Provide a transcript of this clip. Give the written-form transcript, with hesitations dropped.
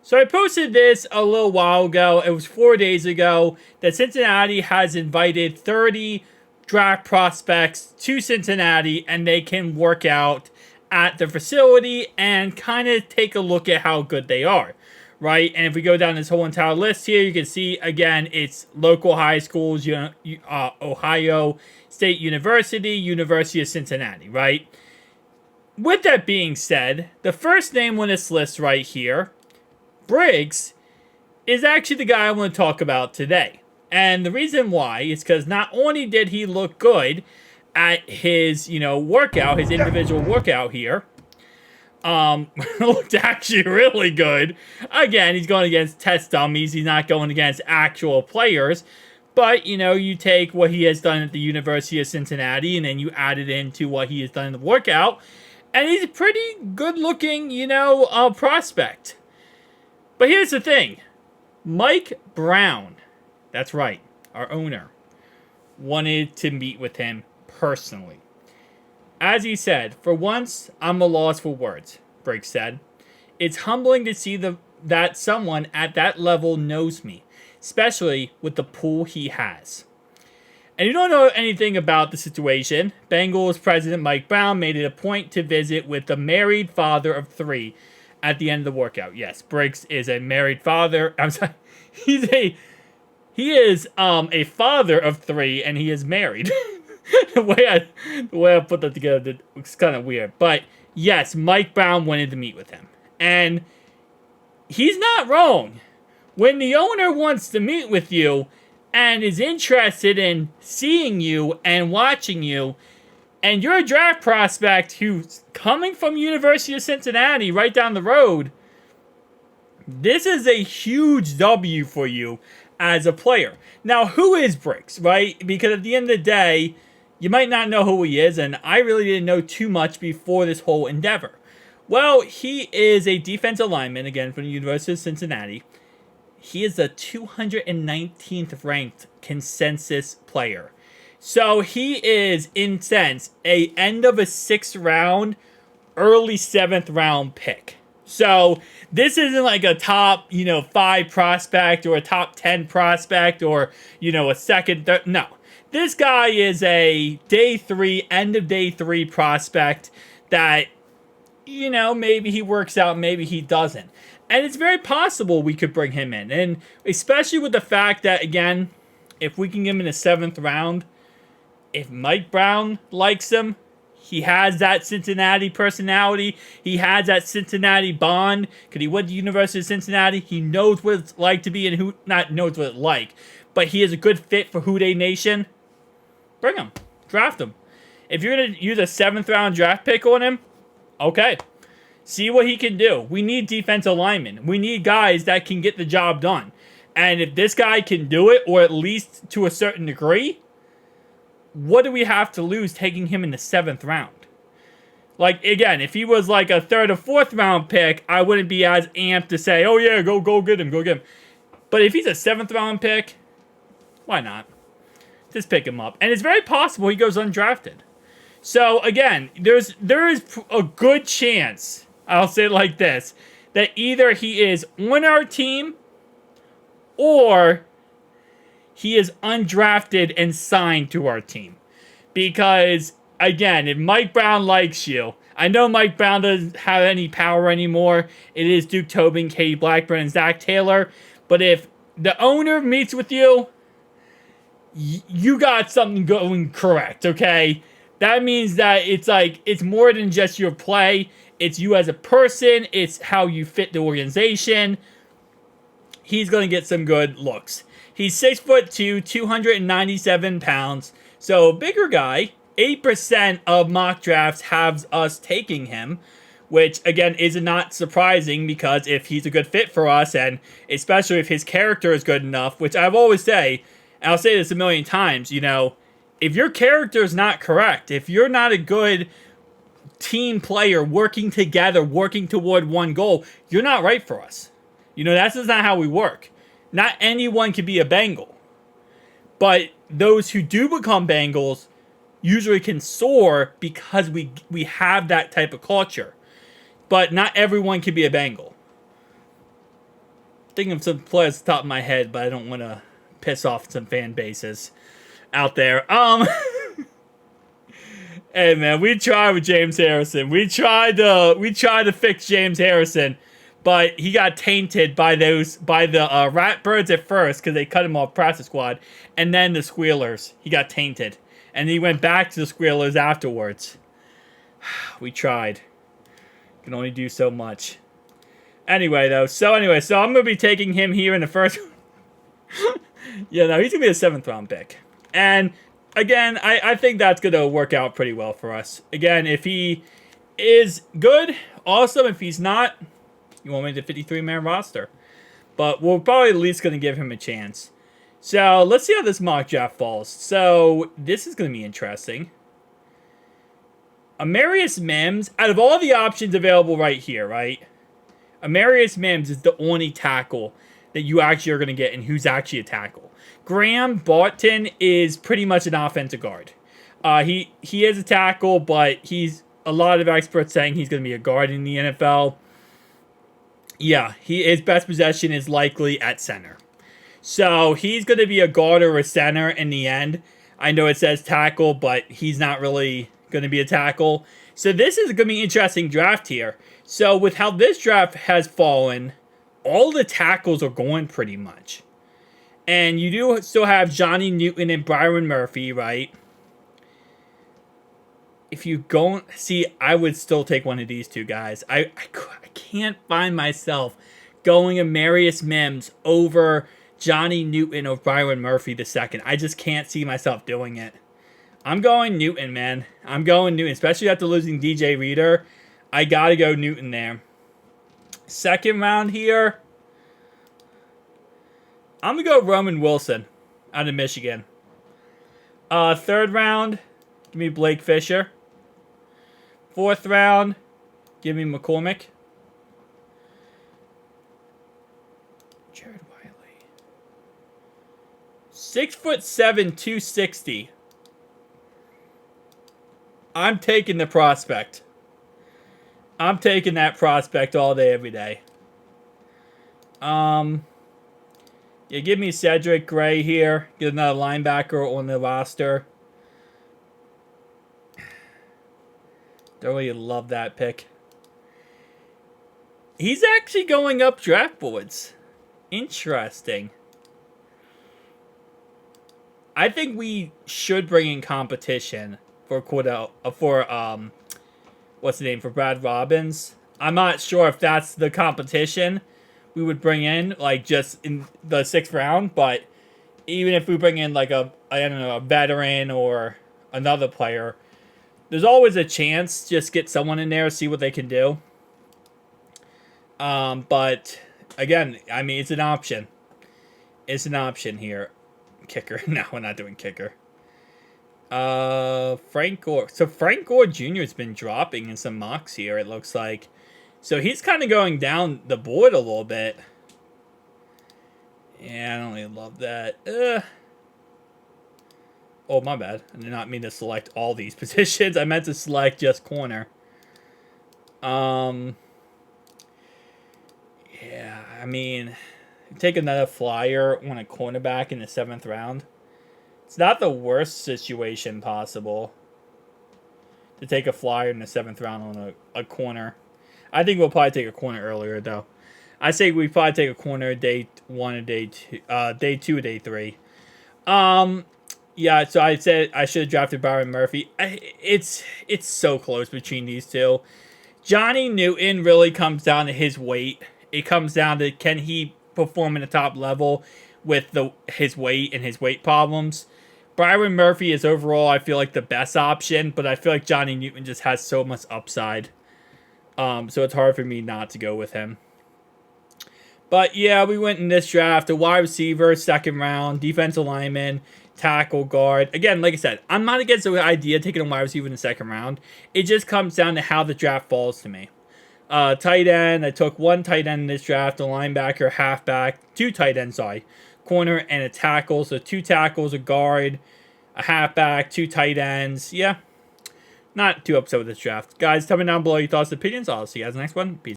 So I posted this a little while ago. It was 4 days ago that Cincinnati has invited 30 draft prospects to Cincinnati and they can work out at the facility and kind of take a look at how good they are. Right? And if we go down this whole entire list here, you can see, again, it's local high schools, Ohio State University, University of Cincinnati, right? With that being said, the first name on this list right here, Briggs, is actually the guy I want to talk about today. And the reason why is because not only did he look good at his, workout, his individual workout here, looked actually really good. Again, he's going against test dummies. He's not going against actual players. But, you take what he has done at the University of Cincinnati and then you add it into what he has done in the workout. And he's a pretty good-looking, prospect. But here's the thing. Mike Brown, that's right, our owner, wanted to meet with him personally. As he said, for once, I'm a loss for words, Briggs said. It's humbling to see that someone at that level knows me, especially with the pool he has. And you don't know anything about the situation. Bengals president Mike Brown made it a point to visit with the married father of 3 at the end of the workout. Yes, Briggs is a married father. I'm sorry. He is a father of 3 and he is married. the way I put that together, it's kind of weird. But yes, Mike Brown wanted to meet with him. And he's not wrong. When the owner wants to meet with you and is interested in seeing you and watching you, and you're a draft prospect who's coming from University of Cincinnati right down the road, this is a huge W for you as a player. Now, who is Briggs, right? Because at the end of the day, you might not know who he is, and I really didn't know too much before this whole endeavor. Well, he is a defensive lineman, again, from the University of Cincinnati. He is the 219th ranked consensus player. So he is, in sense, a end of a 6th round, early 7th round pick. So this isn't like a top, 5 prospect or a top 10 prospect or, a second, third. No. This guy is a day 3, end of day 3 prospect that, maybe he works out, maybe he doesn't. And it's very possible we could bring him in. And especially with the fact that, again, if we can get him in the 7th round, if Mike Brown likes him, he has that Cincinnati personality. He has that Cincinnati bond. Because he went to the University of Cincinnati. He knows what it's like to be in who, not knows what it's like, but he is a good fit for Houday Nation. Bring him. Draft him. If you're going to use a 7th round draft pick on him, okay. See what he can do. We need defensive linemen. We need guys that can get the job done. And if this guy can do it, or at least to a certain degree, what do we have to lose taking him in the 7th round? Like, again, if he was like a 3rd or 4th round pick, I wouldn't be as amped to say, oh yeah, go get him, go get him. But if he's a 7th round pick, why not? Just pick him up. And it's very possible he goes undrafted. So, again, there is a good chance, I'll say it like this, that either he is on our team or he is undrafted and signed to our team. Because, again, if Mike Brown likes you, I know Mike Brown doesn't have any power anymore. It is Duke Tobin, Katie Blackburn, and Zach Taylor. But if the owner meets with you, you got something going correct, okay? That means that it's more than just your play. It's you as a person. It's how you fit the organization. He's going to get some good looks. He's 6'2", 297 pounds. So, bigger guy. 8% of mock drafts have us taking him, which, again, is not surprising because if he's a good fit for us, and especially if his character is good enough, which I've always say, and I'll say this a million times, if your character is not correct, if you're not a good team player working together, working toward one goal, you're not right for us. That's just not how we work. Not anyone can be a Bengal. But those who do become Bengals usually can soar because we have that type of culture. But not everyone can be a Bengal. thinking of some players off the top of my head, but I don't want to piss off some fan bases out there. Hey man, we tried with James Harrison. We tried to fix James Harrison, but he got tainted by the Ratbirds at first because they cut him off practice squad, and then the Squealers. He got tainted, and he went back to the Squealers afterwards. We tried. Can only do so much. Anyway, so I'm gonna be taking him here in the first. Yeah, no, he's gonna be a 7th round pick, and again, I think that's going to work out pretty well for us. Again, if he is good, awesome. If he's not, you want me to 53-man roster. But we're probably at least going to give him a chance. So, let's see how this mock draft falls. So, this is going to be interesting. Amarius Mims, out of all the options available right here, right? Amarius Mims is the only tackle that you actually are going to get and who's actually a tackle. Graham Barton is pretty much an offensive guard. He is a tackle, but he's a lot of experts saying he's going to be a guard in the NFL. Yeah, his best possession is likely at center. So he's going to be a guard or a center in the end. I know it says tackle, but he's not really going to be a tackle. So this is going to be an interesting draft here. So with how this draft has fallen, all the tackles are going pretty much. And you do still have Johnny Newton and Byron Murphy, right? If you go... See, I would still take one of these two guys. I can't find myself going Amarius Mims over Johnny Newton or Byron Murphy the second. I just can't see myself doing it. I'm going Newton, man. I'm going Newton, especially after losing DJ Reader. I got to go Newton there. 2nd round here... I'm going to go Roman Wilson out of Michigan. 3rd round, give me Blake Fisher. 4th round, give me McCormick. Jared Wiley. 6'7", 260. I'm taking the prospect. I'm taking that prospect all day, every day. Yeah, give me Cedric Gray here. Get another linebacker on the roster. Don't really love that pick. He's actually going up draft boards. Interesting. I think we should bring in competition for what's the name, for Brad Robbins. I'm not sure if that's the competition we would bring in, like, just in the 6th round, but even if we bring in, like, a veteran or another player, there's always a chance. Just get someone in there, see what they can do. But, again, I mean, it's an option. It's an option here. Kicker. No, we're not doing kicker. Frank Gore. So, Frank Gore Jr. has been dropping in some mocks here, it looks like. So he's kind of going down the board a little bit. Yeah, I don't really love that. Oh, my bad. I did not mean to select all these positions. I meant to select just corner. Yeah, I mean, take another flyer on a cornerback in the 7th round. It's not the worst situation possible to take a flyer in the 7th round on a corner. I think we'll probably take a corner earlier, though. I say we probably take a corner day 1 or day 2, day 2 or day 3. Yeah, so I said I should have drafted Byron Murphy. It's so close between these two. Johnny Newton really comes down to his weight. It comes down to, can he perform in the top level with his weight and his weight problems. Byron Murphy is overall, I feel like, the best option, but I feel like Johnny Newton just has so much upside. So it's hard for me not to go with him. But yeah, we went in this draft, a wide receiver, 2nd round, defensive lineman, tackle, guard. Again, like I said, I'm not against the idea of taking a wide receiver in the 2nd round. It just comes down to how the draft falls to me. Tight end, I took 1 tight end in this draft, a linebacker, halfback, 2 tight ends, sorry, corner, and a tackle. So 2 tackles, a guard, a halfback, 2 tight ends. Yeah, not too upset with this draft. Guys, tell me down below your thoughts and opinions. I'll see you guys in the next one. Peace.